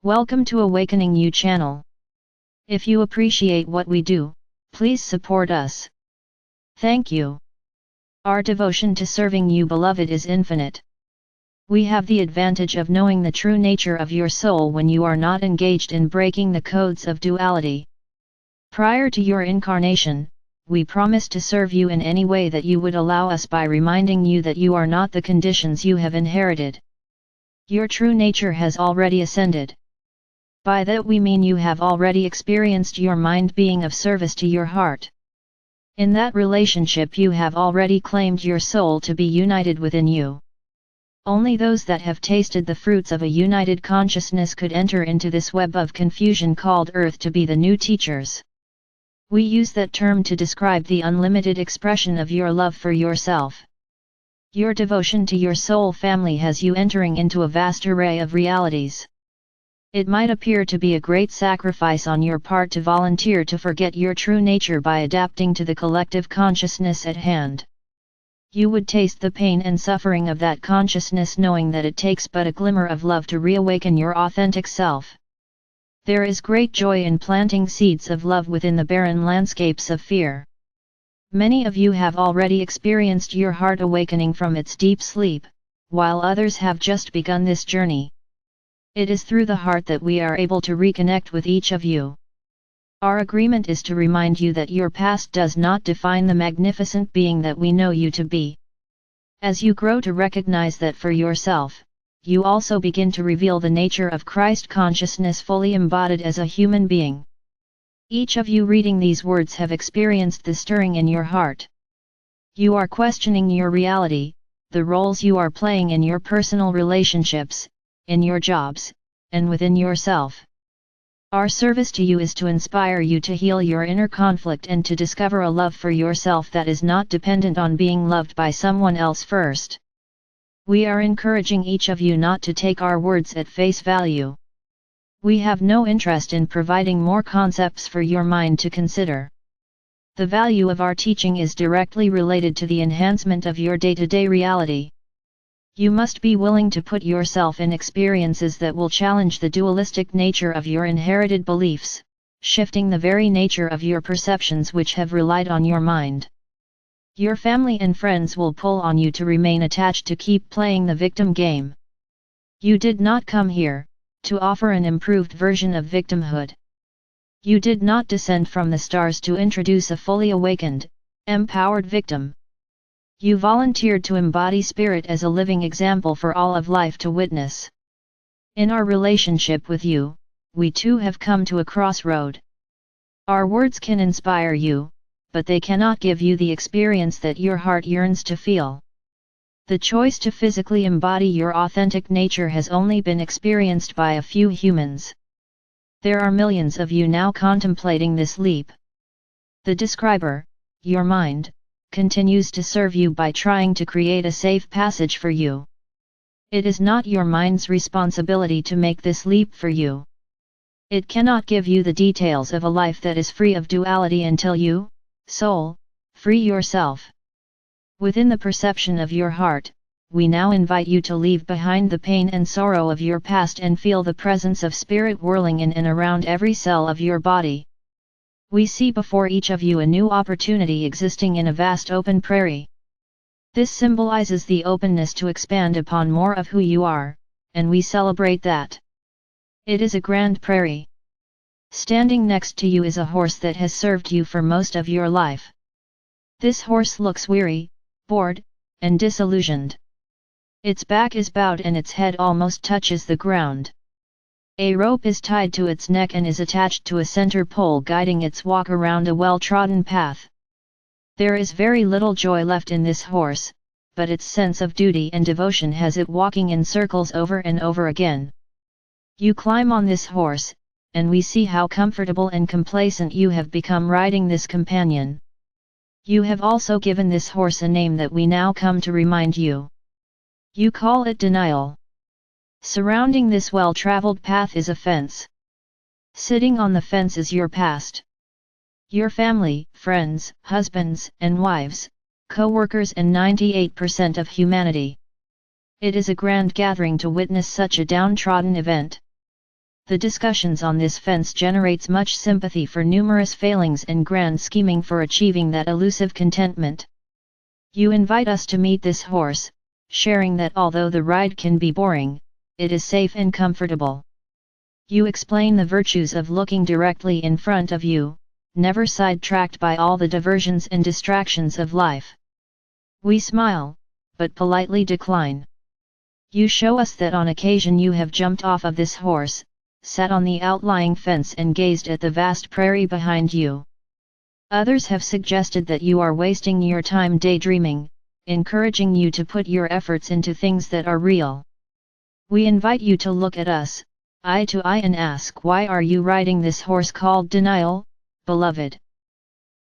Welcome to Awakening You channel. If you appreciate what we do, please support us. Thank you. Our devotion to serving you, beloved, is infinite. We have the advantage of knowing the true nature of your soul when you are not engaged in breaking the codes of duality. Prior to your incarnation, we promise to serve you in any way that you would allow us by reminding you that you are not the conditions you have inherited. Your true nature has already ascended. By that we mean you have already experienced your mind being of service to your heart. In that relationship you have already claimed your soul to be united within you. Only those that have tasted the fruits of a united consciousness could enter into this web of confusion called Earth to be the new teachers. We use that term to describe the unlimited expression of your love for yourself. Your devotion to your soul family has you entering into a vast array of realities. It might appear to be a great sacrifice on your part to volunteer to forget your true nature by adapting to the collective consciousness at hand. You would taste the pain and suffering of that consciousness, knowing that it takes but a glimmer of love to reawaken your authentic self. There is great joy in planting seeds of love within the barren landscapes of fear. Many of you have already experienced your heart awakening from its deep sleep, while others have just begun this journey. It is through the heart that we are able to reconnect with each of you. Our agreement is to remind you that your past does not define the magnificent being that we know you to be. As you grow to recognize that for yourself, you also begin to reveal the nature of Christ consciousness fully embodied as a human being. Each of you reading these words have experienced the stirring in your heart. You are questioning your reality, the roles you are playing in your personal relationships, in your jobs, and within yourself. Our service to you is to inspire you to heal your inner conflict and to discover a love for yourself that is not dependent on being loved by someone else first. We are encouraging each of you not to take our words at face value. We have no interest in providing more concepts for your mind to consider. The value of our teaching is directly related to the enhancement of your day-to-day reality. You must be willing to put yourself in experiences that will challenge the dualistic nature of your inherited beliefs, shifting the very nature of your perceptions which have relied on your mind. Your family and friends will pull on you to remain attached to keep playing the victim game. You did not come here to offer an improved version of victimhood. You did not descend from the stars to introduce a fully awakened, empowered victim. You volunteered to embody spirit as a living example for all of life to witness. In our relationship with you, we too have come to a crossroad. Our words can inspire you, but they cannot give you the experience that your heart yearns to feel. The choice to physically embody your authentic nature has only been experienced by a few humans. There are millions of you now contemplating this leap. The describer, your mind, continues to serve you by trying to create a safe passage for you. It is not your mind's responsibility to make this leap for you. It cannot give you the details of a life that is free of duality until you, soul, free yourself. Within the perception of your heart, we now invite you to leave behind the pain and sorrow of your past and feel the presence of spirit whirling in and around every cell of your body. We see before each of you a new opportunity existing in a vast open prairie. This symbolizes the openness to expand upon more of who you are, and we celebrate that. It is a grand prairie. Standing next to you is a horse that has served you for most of your life. This horse looks weary, bored, and disillusioned. Its back is bowed and its head almost touches the ground. A rope is tied to its neck and is attached to a center pole guiding its walk around a well-trodden path. There is very little joy left in this horse, but its sense of duty and devotion has it walking in circles over and over again. You climb on this horse, and we see how comfortable and complacent you have become riding this companion. You have also given this horse a name that we now come to remind you. You call it denial. Surrounding this well-traveled path is a fence. Sitting on the fence is your past. Your family, friends, husbands and wives, co-workers and 98% of humanity. It is a grand gathering to witness such a downtrodden event. The discussions on this fence generates much sympathy for numerous failings and grand scheming for achieving that elusive contentment. You invite us to meet this horse, sharing that although the ride can be boring, it is safe and comfortable. You explain the virtues of looking directly in front of you, never sidetracked by all the diversions and distractions of life. We smile, but politely decline. You show us that on occasion you have jumped off of this horse, sat on the outlying fence and gazed at the vast prairie behind you. Others have suggested that you are wasting your time daydreaming, encouraging you to put your efforts into things that are real. We invite you to look at us, eye to eye, and ask, why are you riding this horse called denial, beloved?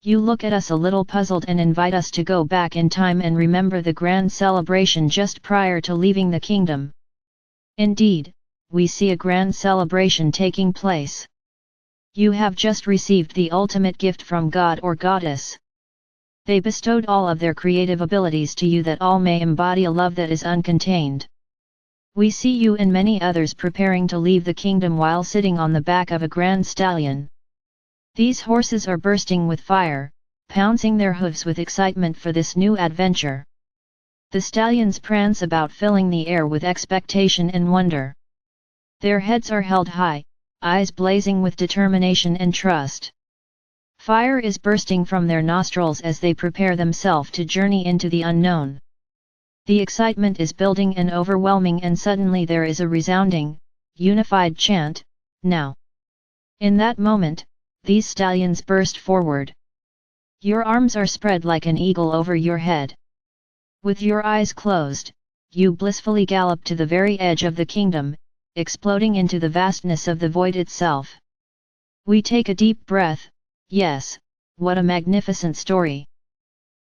You look at us a little puzzled and invite us to go back in time and remember the grand celebration just prior to leaving the kingdom. Indeed, we see a grand celebration taking place. You have just received the ultimate gift from God or Goddess. They bestowed all of their creative abilities to you that all may embody a love that is uncontained. We see you and many others preparing to leave the kingdom while sitting on the back of a grand stallion. These horses are bursting with fire, pouncing their hooves with excitement for this new adventure. The stallions prance about, filling the air with expectation and wonder. Their heads are held high, eyes blazing with determination and trust. Fire is bursting from their nostrils as they prepare themselves to journey into the unknown. The excitement is building and overwhelming, and suddenly there is a resounding, unified chant, "Now!" In that moment, these stallions burst forward. Your arms are spread like an eagle over your head. With your eyes closed, you blissfully gallop to the very edge of the kingdom, exploding into the vastness of the void itself. We take a deep breath. Yes, what a magnificent story!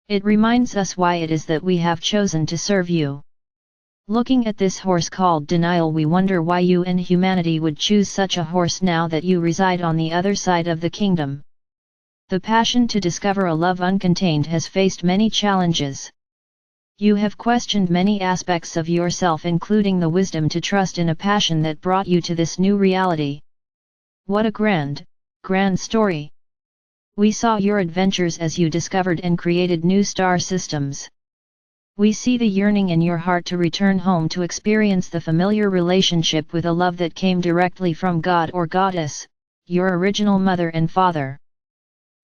It reminds us why it is that we have chosen to serve you. Looking at this horse called denial, we wonder why you and humanity would choose such a horse now that you reside on the other side of the kingdom. The passion to discover a love uncontained has faced many challenges. You have questioned many aspects of yourself, including the wisdom to trust in a passion that brought you to this new reality. What a grand story! We saw your adventures as you discovered and created new star systems. We see the yearning in your heart to return home to experience the familiar relationship with a love that came directly from God or Goddess, your original mother and father.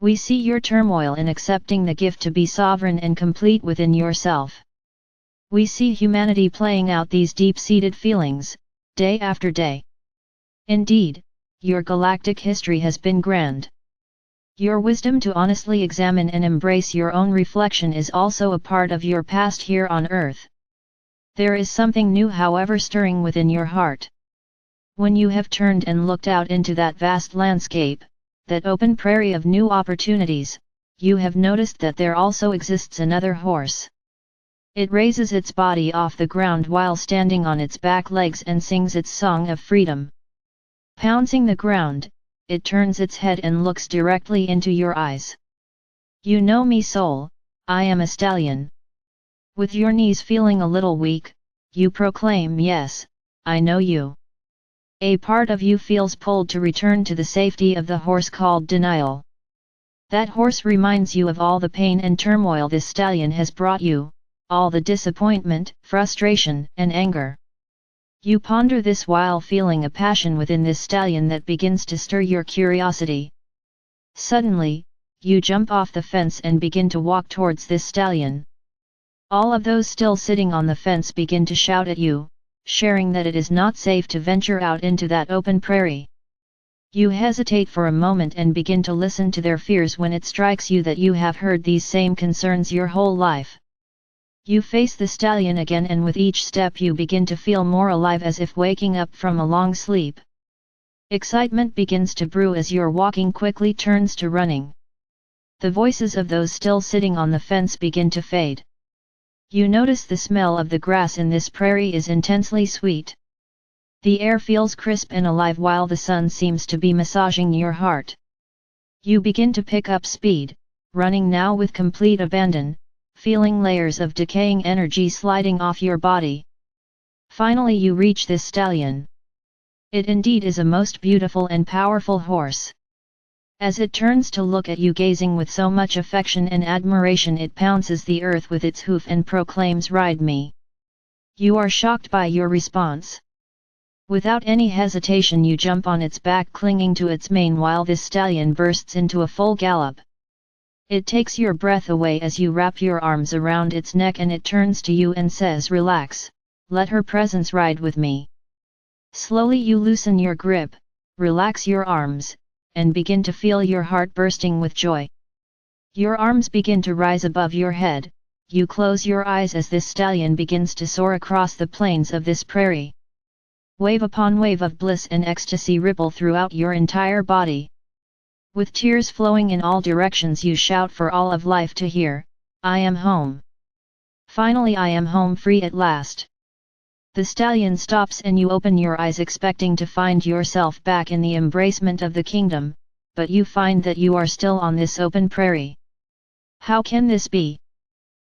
We see your turmoil in accepting the gift to be sovereign and complete within yourself. We see humanity playing out these deep-seated feelings, day after day. Indeed, your galactic history has been grand. Your wisdom to honestly examine and embrace your own reflection is also a part of your past here on Earth. There is something new, however, stirring within your heart. When you have turned and looked out into that vast landscape, that open prairie of new opportunities, you have noticed that there also exists another horse. It raises its body off the ground while standing on its back legs and sings its song of freedom. Pouncing the ground, it turns its head and looks directly into your eyes. You know me, soul, I am a stallion. With your knees feeling a little weak, you proclaim, yes, I know you. A part of you feels pulled to return to the safety of the horse called denial. That horse reminds you of all the pain and turmoil this stallion has brought you, all the disappointment, frustration, and anger. You ponder this while feeling a passion within this stallion that begins to stir your curiosity. Suddenly, you jump off the fence and begin to walk towards this stallion. All of those still sitting on the fence begin to shout at you, sharing that it is not safe to venture out into that open prairie. You hesitate for a moment and begin to listen to their fears when it strikes you that you have heard these same concerns your whole life. You face the stallion again, and with each step you begin to feel more alive, as if waking up from a long sleep. Excitement begins to brew as your walking quickly turns to running. The voices of those still sitting on the fence begin to fade. You notice the smell of the grass in this prairie is intensely sweet. The air feels crisp and alive while the sun seems to be massaging your heart. You begin to pick up speed, running now with complete abandon, feeling layers of decaying energy sliding off your body. Finally you reach this stallion. It indeed is a most beautiful and powerful horse. As it turns to look at you gazing with so much affection and admiration, it pounces the earth with its hoof and proclaims, "Ride me." You are shocked by your response. Without any hesitation you jump on its back, clinging to its mane, while this stallion bursts into a full gallop. It takes your breath away as you wrap your arms around its neck, and it turns to you and says, "Relax, let her presence ride with me." Slowly you loosen your grip, relax your arms, and begin to feel your heart bursting with joy. Your arms begin to rise above your head, you close your eyes as this stallion begins to soar across the plains of this prairie. Wave upon wave of bliss and ecstasy ripple throughout your entire body. With tears flowing in all directions you shout for all of life to hear, "I am home. Finally I am home, free at last." The stallion stops and you open your eyes expecting to find yourself back in the embracement of the kingdom, but you find that you are still on this open prairie. How can this be?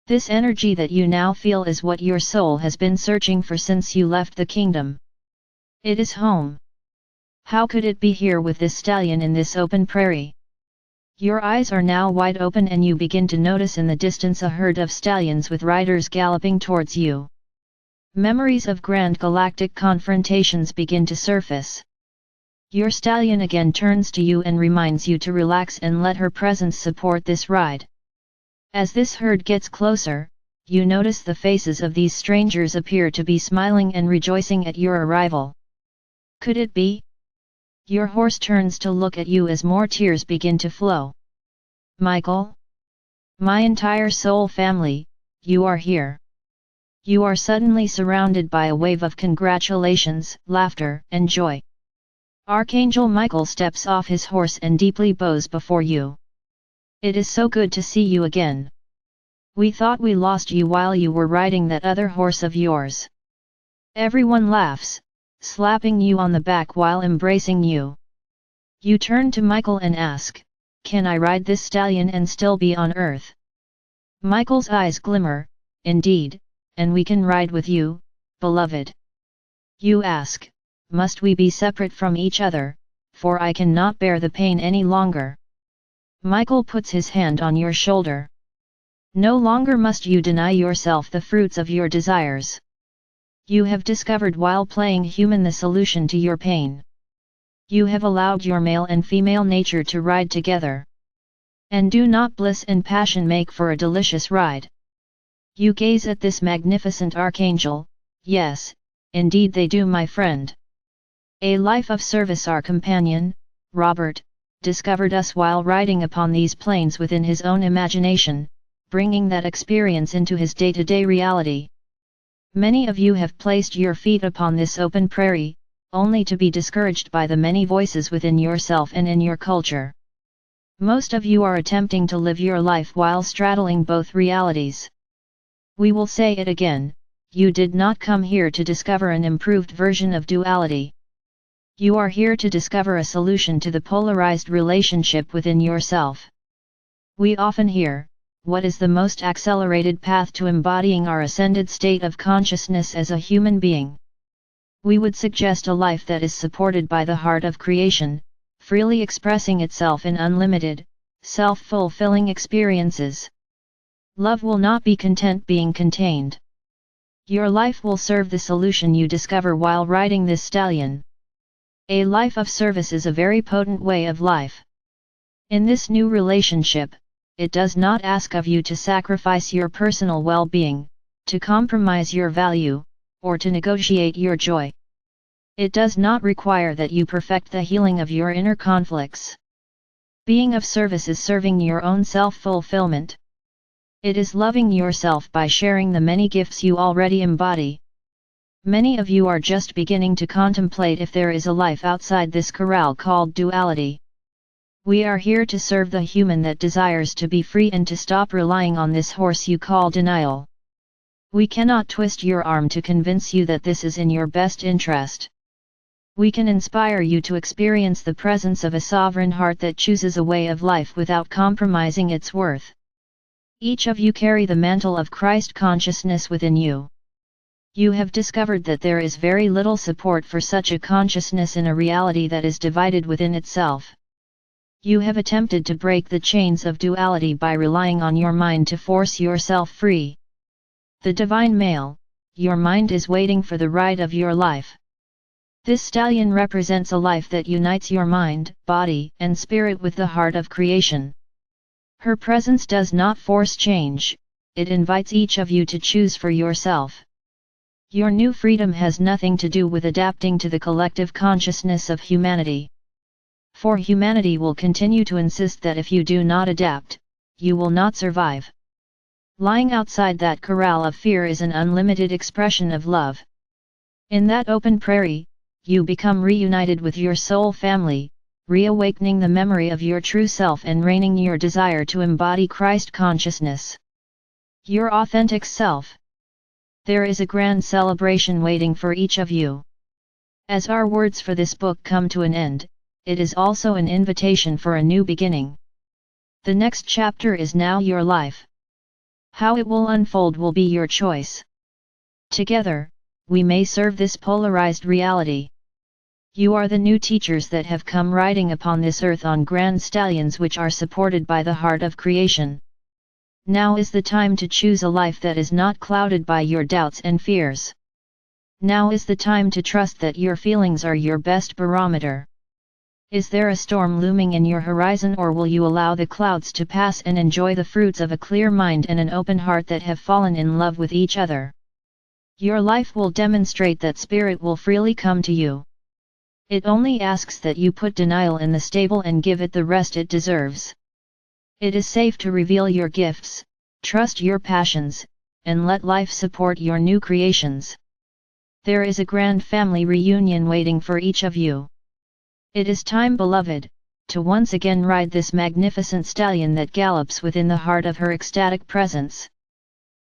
This energy that you now feel is what your soul has been searching for since you left the kingdom. It is home. How could it be here with this stallion in this open prairie? Your eyes are now wide open and you begin to notice in the distance a herd of stallions with riders galloping towards you. Memories of grand galactic confrontations begin to surface. Your stallion again turns to you and reminds you to relax and let her presence support this ride. As this herd gets closer, you notice the faces of these strangers appear to be smiling and rejoicing at your arrival. Could it be? Your horse turns to look at you as more tears begin to flow. "Michael? My entire soul family, you are here." You are suddenly surrounded by a wave of congratulations, laughter, and joy. Archangel Michael steps off his horse and deeply bows before you. "It is so good to see you again. We thought we lost you while you were riding that other horse of yours." Everyone laughs, slapping you on the back while embracing you. You turn to Michael and ask, "Can I ride this stallion and still be on Earth?" Michael's eyes glimmer, "Indeed, and we can ride with you, beloved." You ask, "Must we be separate from each other, for I cannot bear the pain any longer?" Michael puts his hand on your shoulder. "No longer must you deny yourself the fruits of your desires. You have discovered while playing human the solution to your pain. You have allowed your male and female nature to ride together. And do not bliss and passion make for a delicious ride?" You gaze at this magnificent archangel. "Yes, indeed they do, my friend. A life of service." Our companion, Robert, discovered us while riding upon these plains within his own imagination, bringing that experience into his day-to-day reality. Many of you have placed your feet upon this open prairie, only to be discouraged by the many voices within yourself and in your culture. Most of you are attempting to live your life while straddling both realities. We will say it again, you did not come here to discover an improved version of duality. You are here to discover a solution to the polarized relationship within yourself. We often hear, what is the most accelerated path to embodying our ascended state of consciousness as a human being? We would suggest a life that is supported by the heart of creation, freely expressing itself in unlimited, self-fulfilling experiences. Love will not be content being contained. Your life will serve the solution you discover while riding this stallion. A life of service is a very potent way of life. In this new relationship, it does not ask of you to sacrifice your personal well-being, to compromise your value, or to negotiate your joy. It does not require that you perfect the healing of your inner conflicts. Being of service is serving your own self-fulfillment. It is loving yourself by sharing the many gifts you already embody. Many of you are just beginning to contemplate if there is a life outside this corral called duality. We are here to serve the human that desires to be free and to stop relying on this horse you call denial. We cannot twist your arm to convince you that this is in your best interest. We can inspire you to experience the presence of a sovereign heart that chooses a way of life without compromising its worth. Each of you carry the mantle of Christ consciousness within you. You have discovered that there is very little support for such a consciousness in a reality that is divided within itself. You have attempted to break the chains of duality by relying on your mind to force yourself free. The divine male, your mind is waiting for the ride of your life. This stallion represents a life that unites your mind, body, and spirit with the heart of creation. Her presence does not force change, it invites each of you to choose for yourself. Your new freedom has nothing to do with adapting to the collective consciousness of humanity. For humanity will continue to insist that if you do not adapt, you will not survive. Lying outside that corral of fear is an unlimited expression of love. In that open prairie, you become reunited with your soul family, reawakening the memory of your true self and reigning your desire to embody Christ consciousness. Your authentic self. There is a grand celebration waiting for each of you. As our words for this book come to an end, it is also an invitation for a new beginning. The next chapter is now your life. How it will unfold will be your choice. Together, we may serve this polarized reality. You are the new teachers that have come riding upon this earth on grand stallions which are supported by the heart of creation. Now is the time to choose a life that is not clouded by your doubts and fears. Now is the time to trust that your feelings are your best barometer. Is there a storm looming in your horizon, or will you allow the clouds to pass and enjoy the fruits of a clear mind and an open heart that have fallen in love with each other? Your life will demonstrate that spirit will freely come to you. It only asks that you put denial in the stable and give it the rest it deserves. It is safe to reveal your gifts, trust your passions, and let life support your new creations. There is a grand family reunion waiting for each of you. It is time, beloved, to once again ride this magnificent stallion that gallops within the heart of her ecstatic presence.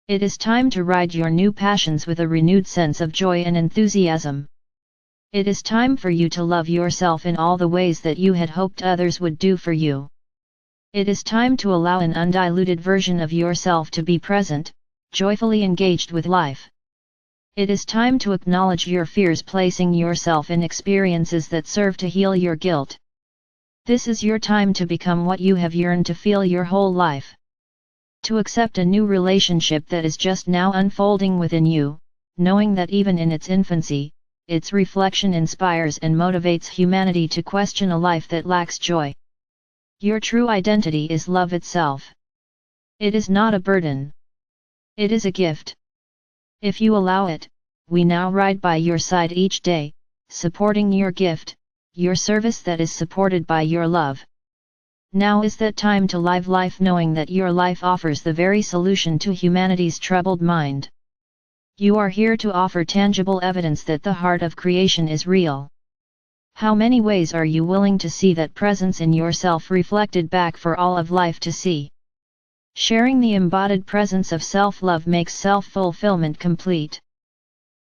It is time to ride your new passions with a renewed sense of joy and enthusiasm. It is time for you to love yourself in all the ways that you had hoped others would do for you. It is time to allow an undiluted version of yourself to be present, joyfully engaged with life. It is time to acknowledge your fears, placing yourself in experiences that serve to heal your guilt. This is your time to become what you have yearned to feel your whole life. To accept a new relationship that is just now unfolding within you, knowing that even in its infancy, its reflection inspires and motivates humanity to question a life that lacks joy. Your true identity is love itself. It is not a burden. It is a gift. If you allow it, we now ride by your side each day, supporting your gift, your service that is supported by your love. Now is that time to live life knowing that your life offers the very solution to humanity's troubled mind. You are here to offer tangible evidence that the heart of creation is real. How many ways are you willing to see that presence in yourself reflected back for all of life to see? Sharing the embodied presence of self-love makes self-fulfillment complete.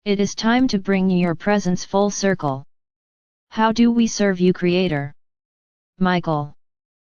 It is time to bring your presence full circle. How do we serve you, Creator? Michael.